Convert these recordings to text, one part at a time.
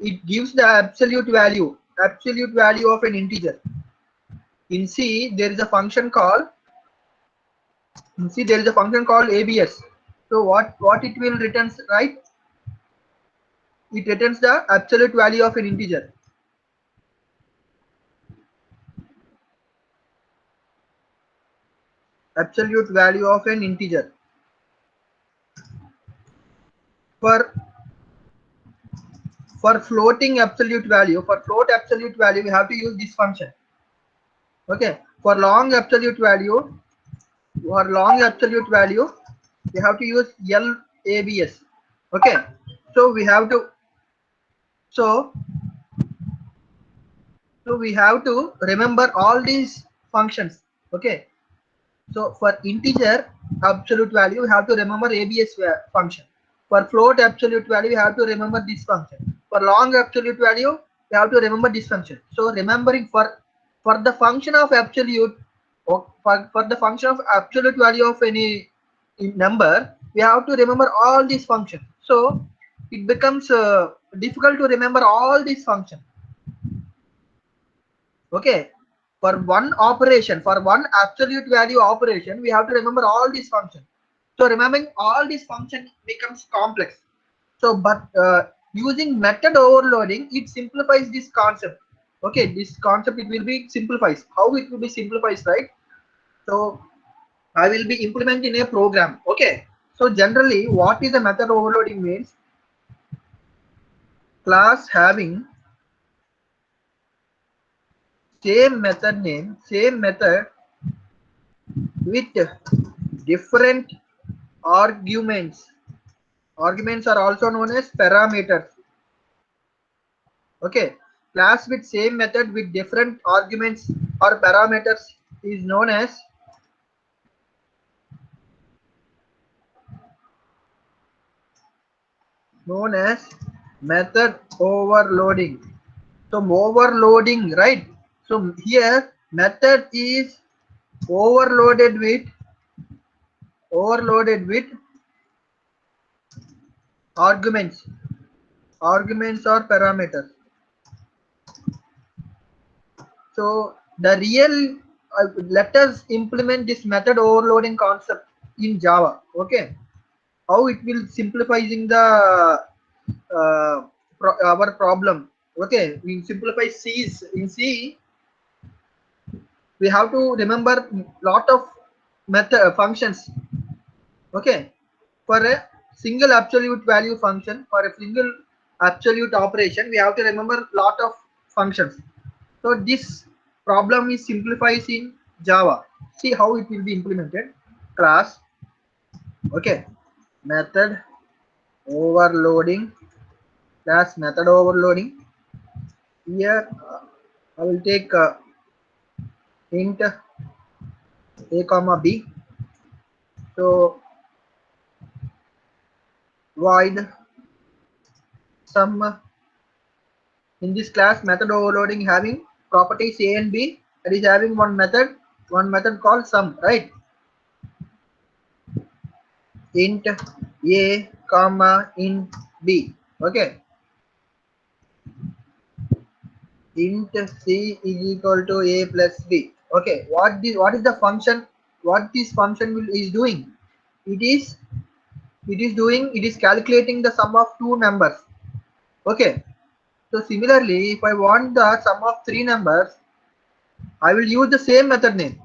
it gives the absolute value of an integer. In C, there is a function called ABS. So what it will returns, right? It returns the absolute value of an integer. Absolute value of an integer. For floating absolute value, we have to use this function. Okay. For long absolute value, we have to use LABS. Okay. So we have to remember all these functions. Okay. So for integer absolute value, we have to remember ABS function. For float absolute value, we have to remember this function. For long absolute value, we have to remember this function. So remembering for the function of absolute, or for the function of absolute value of any number, we have to remember all these functions. So it becomes difficult to remember all these functions. Okay. For one operation, for one absolute value operation, we have to remember all these functions. So remembering all these functions becomes complex. So but using method overloading, it simplifies this concept. Okay, this concept, it will be simplifies. How it will be simplifies, right? So I will be implementing a program. Okay. So generally, what is a method overloading means? Class having same method name, same method with different arguments. Arguments are also known as parameters. Okay. Class with same method with different arguments or parameters is known as method overloading. So overloading, right? So here method is overloaded with arguments or parameters. So the real let us implement this method overloading concept in Java. Okay, how it will simplifying the our problem. Okay, we simplify C's. In C, we have to remember lot of method functions. Okay, for a single absolute value function, for a single absolute operation, we have to remember lot of functions. So this problem is simplifies in Java. See how it will be implemented. Class, okay, method overloading, class method overloading. Here I will take int a comma b. So void sum. In this class, method overloading having properties a and b. That is having one method called sum, right? Int a comma int b. Okay. Int c is equal to a plus b. Okay. What is the function? What this function is doing? It is calculating the sum of two numbers. Okay. So similarly, if I want the sum of three numbers, I will use the same method name.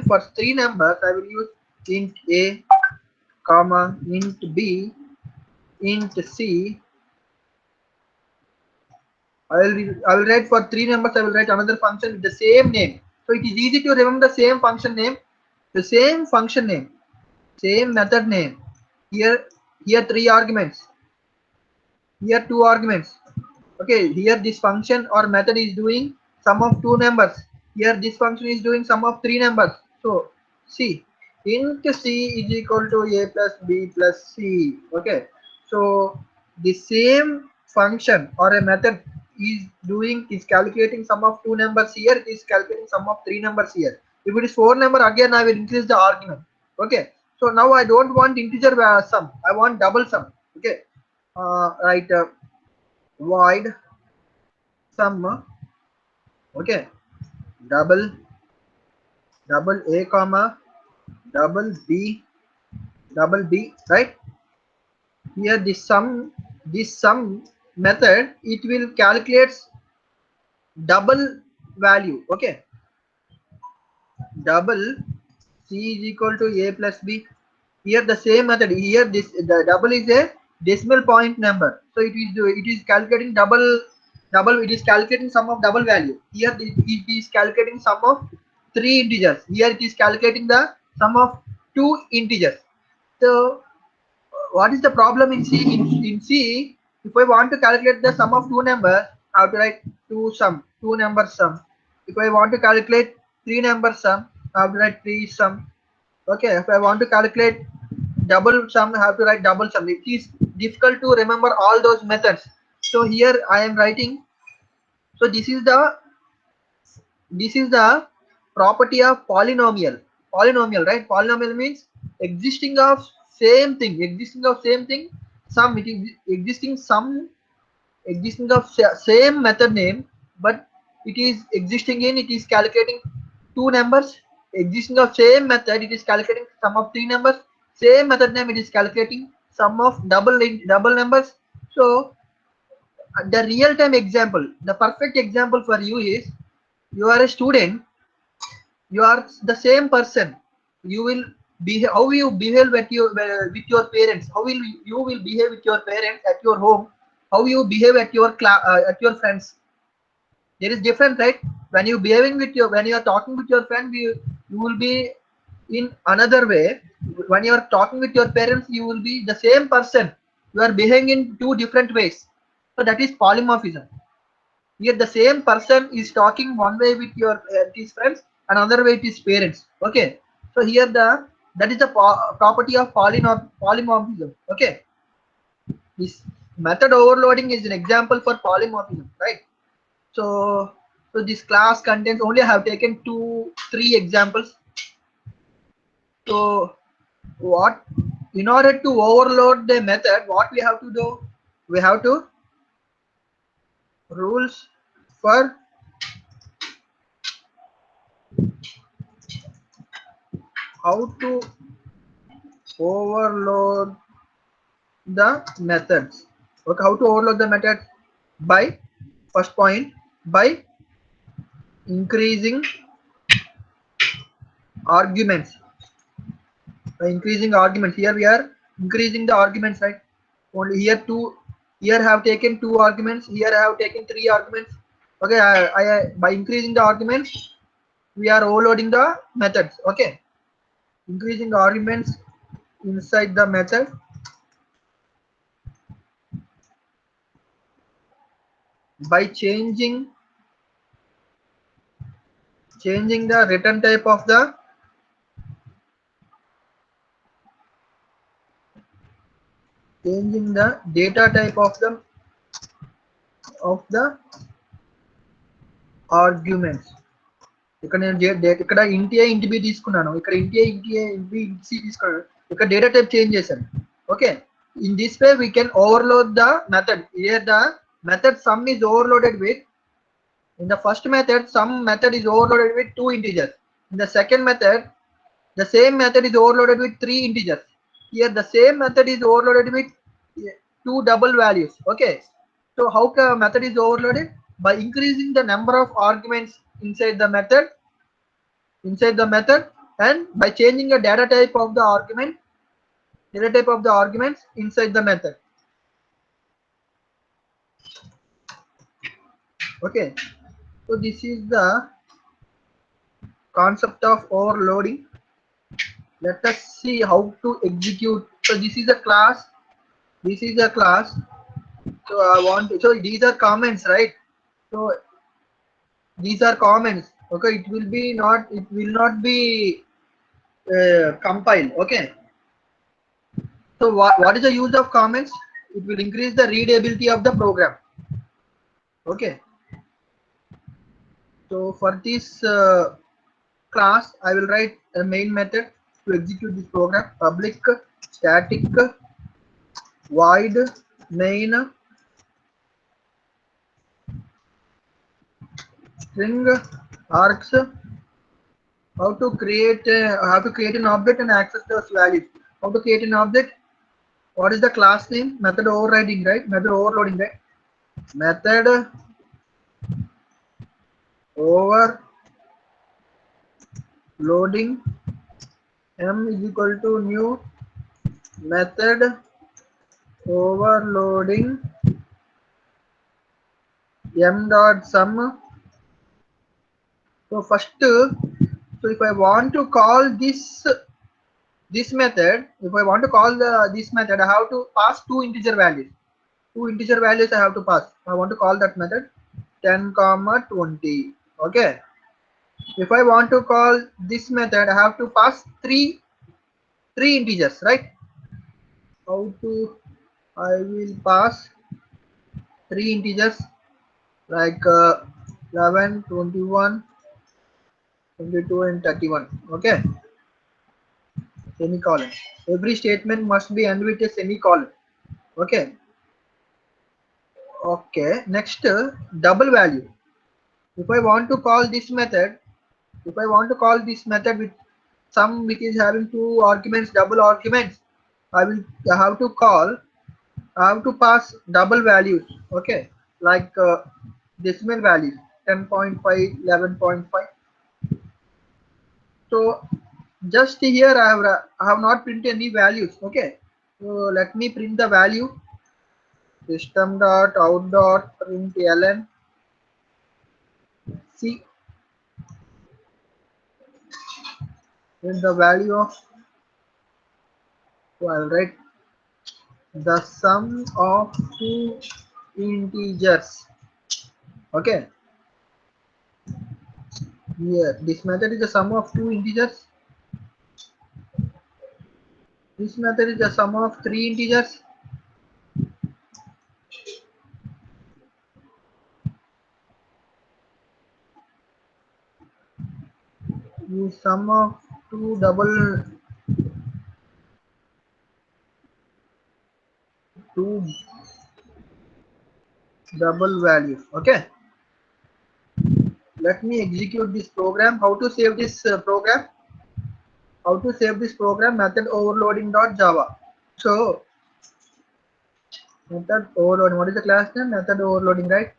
For three numbers. I will use int a, comma int b, int c. I will write for three numbers. I will write another function with the same name. So it is easy to remember the same function name, same method name. Here three arguments. Here two arguments. Okay, here this function or method is doing sum of two numbers. Here this function is doing sum of three numbers. So see, int c is equal to a plus b plus c. Okay, so the same function or a method is calculating sum of two numbers here. It is calculating sum of three numbers here. If it is four number, again I will increase the argument. Okay, so now I don't want integer sum. I want double sum. Okay, right. void sum, okay, double a comma double b, right? Here this sum method, it will calculate double value, okay, double c is equal to a plus b. Here the same method, here this the double is a decimal point number, so it is calculating double, it is calculating sum of double value. Here it is calculating sum of three integers, here it is calculating the sum of two integers. So what is the problem in C? In C, if I want to calculate the sum of two numbers, I have to write two number sum. If I want to calculate three number sum, I have to write three sum. Okay, if I want to calculate double sum, I have to write double sum. It is difficult to remember all those methods. So here I am writing. So this is the property of polynomial. Polynomial, right? Polynomial means existing of same thing. Sum, it is existing of same method name, but it is calculating two numbers. Existing of same method, it is calculating sum of three numbers. Same method name, it is calculating sum of double numbers. So the real time example, the perfect example for you is, you are a student, you are the same person, you will behave, how you behave with your parents, how will you will behave with your parents at your home, how you behave at your at your friends. There is different, right? When you behaving with your, when you are talking with your friend, you will be in another way. When you are talking with your parents, you will be the same person, you are behaving in two different ways. So that is polymorphism. Here the same person is talking one way with your his friends, another way with his parents. Okay, so here that is the property of polymorphism. Okay, this method overloading is an example for polymorphism, right? So this class contains, only I have taken three examples. So what, in order to overload the method, what we have to do, we have to rules for how to overload the methods. Okay, how to overload the method? By, first point, by increasing arguments. By increasing arguments, here we are increasing the arguments, right? Only here here have taken two arguments, here I have taken three arguments. Okay, by increasing the arguments, we are overloading the methods. Okay, increasing the arguments inside the method by changing the return type of the data type of the arguments. ఇక్కడ నేను ఇక్కడ int a int b తీసుకున్నాను, ఇక్కడ int a int b int c తీసుకున్నాను, ఇక్కడ data type change చేశాను. Okay, in this way we can overload the method. Here the method sum is overloaded with, in the first method sum method is overloaded with two integers. In the second method, the same method is overloaded with three integers. Here the same method is overloaded with two double values. Okay, so how method is overloaded? By increasing the number of arguments inside the method, and by changing the data type of the arguments inside the method. Okay, so this is the concept of overloading. Let us see how to execute. So this is a class, so I want to, so these are comments, right? So these are comments. Okay, it will not be compiled. Okay, so what is the use of comments? It will increase the readability of the program. Okay, so for this class I will write a main method to execute this program. Public static void main string args, how to create an object and access those values. How to create an object? What is the class name? Method overriding, right? Method overloading, right? Method overloading m is equal to new method overloading m dot sum. So first, so if I want to call this method, if I want to call this method, I have to pass two integer values. Two integer values I have to pass. I want to call that method 10 comma 20. Okay. If I want to call this method, I have to pass three integers, right? How to? I will pass three integers like 11, 21, 22, and 31. Okay. Semicolon. Every statement must be end with a semicolon. Okay. Okay. Next, double value. If I want to call this method, with sum which is having two arguments, double arguments, I have to call. I have to pass double values. Okay, like decimal values, 10.5, 11.5. So just here I have not printed any values. Okay, so let me print the value. System dot out dot println. See, in the value of 12, right? The sum of two integers. Okay, here this method is the sum of two integers. This method is the sum of three integers. The sum of two double values. Okay, let me execute this program. How to save this program? Method overloading dot java. So method overloading. What is the class name? Method overloading, right?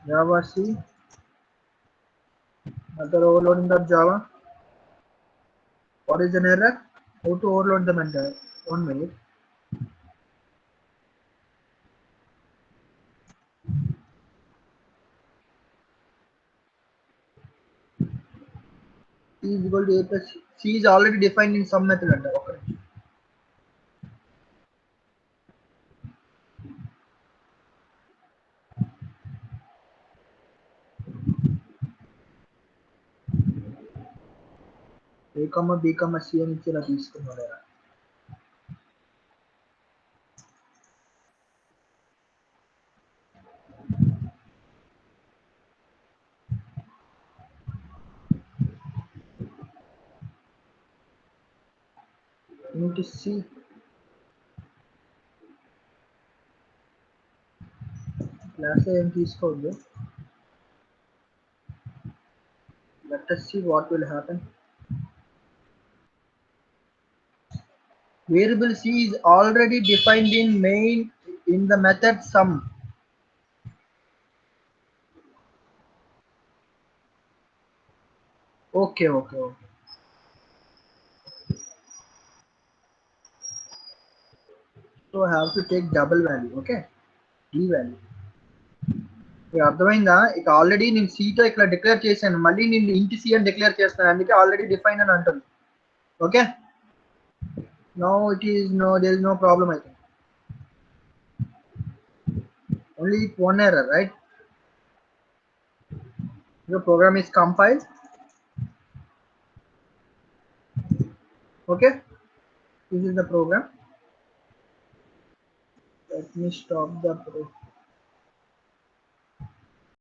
Java C. Method overloading dot java. What is an error? How to overload the method? 1 minute. C is equal to a plus C is already defined in some method under. Okay. A comma B comma C అని ఇచ్చేలా తీసుకున్నాడు. Into C. Class ఏం తీసుకోవద్దు. Let us see what will happen. Variable C is already defined in main in the method sum. Okay. So I have to take double value. Okay, D value. అర్థమైందా? ఇక already నేను C తో ఇక్కడ declare చేశాను, మళ్ళీ నేను ఇంటి C అని డిక్లేర్ చేస్తాను, అందుకే ఆల్రెడీ డిఫైన్ అని అంటుంది. Okay, now it is there is no problem. I think only one error, right? The program is compiled. Okay, this is the program. Let me stop the program.